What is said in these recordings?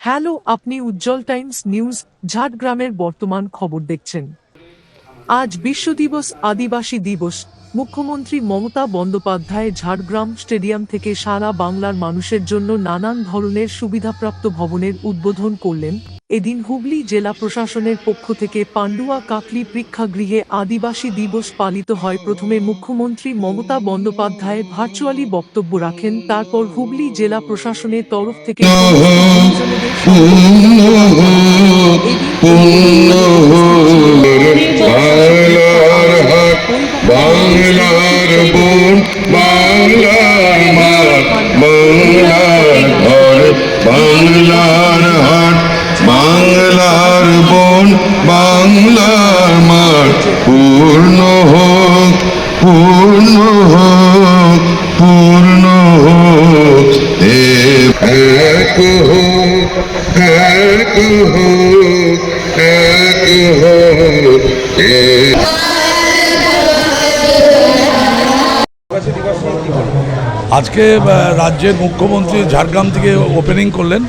Hello, আপনি উজ্জ্বল Times news ঝাড়গ্রামের বর্তমান খবর দেখছেন। আজ বিশ্ব দিবস, আদিবাসী দিবস। মুখ্যমন্ত্রী মমতা বন্দ্যোপাধ্যায় ঝাড়গ্রাম স্টেডিয়াম থেকে সারা বাংলার মানুষের জন্য নানান ধরনের সুবিধাপ্রাপ্ত ভবনের উদ্বোধন করলেন। এদিন হুগলি জেলা প্রশাসনের পক্ষ থেকে পান্ডুয়া কাকলি প্রেক্ষাগৃহে আদিবাসী দিবস পালিত হয়। প্রথমে মুখ্যমন্ত্রী মমতা বন্দ্যোপাধ্যায় ভার্চুয়ালি বক্তব্য রাখেন, তারপর হুগলি জেলা প্রশাসনের তরফ থেকে বাংলার বোন, বাংলার মাঠ, বাংলার ঘর, বাংলার হাট, বাংলার বোন, বাংলার মাঠ পূর্ণ হোক, পূর্ণ হোক, পূর্ণ হোক, এক হোক, এক হোক, এক হোক, আজকে রাজ্যের মুখ্যমন্ত্রী ঝাড়গ্রাম থেকে ওপেনিং করলেন,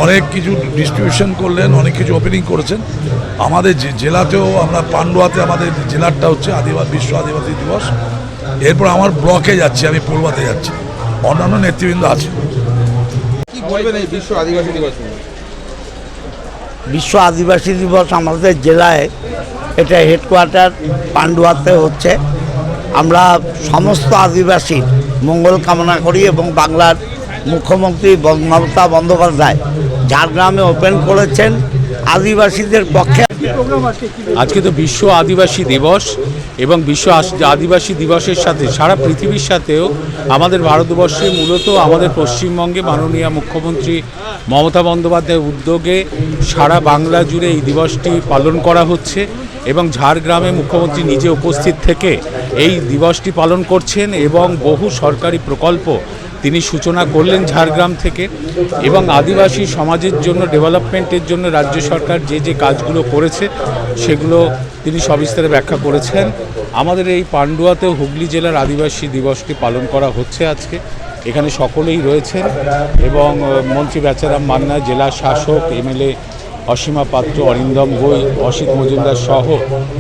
অনেক কিছু ডিস্ট্রিবিউশন করলেন, অনেক কিছু ওপেনিং করেছেন। আমাদের জেলাতেও আমরা পান্ডুয়াতে আমাদের জেলারটা হচ্ছে বিশ্ব আদিবাসী দিবস। এরপর আমার ব্লকে যাচ্ছি, আমি পূর্বাতে যাচ্ছি, অন্যান্য নেতৃবৃন্দ আছে। কি বলবেন এই বিশ্ব আদিবাসী দিবস? বিশ্ব আদিবাসী দিবস আমাদের জেলায়, এটা হেডকোয়ার্টার পান্ডুয়াতে হচ্ছে। আমরা সমস্ত আদিবাসীর মঙ্গল কামনা করি এবং বাংলার মুখ্যমন্ত্রী মমতা বন্দ্যোপাধ্যায় ঝাড়গ্রামে ওপেন করেছেন আদিবাসীদের পক্ষে। আজকে তো বিশ্ব আদিবাসী দিবস এবং বিশ্ব আদিবাসী দিবসের সাথে সারা পৃথিবীর সাথেও আমাদের ভারতবর্ষে, মূলত আমাদের পশ্চিমবঙ্গে মাননীয় মুখ্যমন্ত্রী মমতা বন্দ্যোপাধ্যায়ের উদ্যোগে সারা বাংলা জুড়ে এই দিবসটি পালন করা হচ্ছে এবং ঝাড়গ্রামে মুখ্যমন্ত্রী নিজে উপস্থিত থেকে এই দিবসটি পালন করছেন এবং বহু সরকারি প্রকল্প তিনি সূচনা করলেন ঝাড়গ্রাম থেকে। এবং আদিবাসী সমাজের জন্য, ডেভেলপমেন্টের জন্য রাজ্য সরকার যে যে কাজগুলো করেছে সেগুলো তিনি সবিস্তারে ব্যাখ্যা করেছেন। আমাদের এই পান্ডুয়াতেও হুগলি জেলার আদিবাসী দিবসটি পালন করা হচ্ছে আজকে। এখানে সকলেই রয়েছেন এবং মন্ত্রী বেচারাম মান্না, জেলা শাসক, এমএলএ অসীমা পাত্র, অরিন্দম গোই, অসিত মজুমদার সহ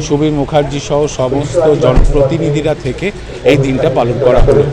সুবীর মুখার্জি সহ সমস্ত জনপ্রতিনিধিরা থেকে এই দিনটা পালন করা হলো।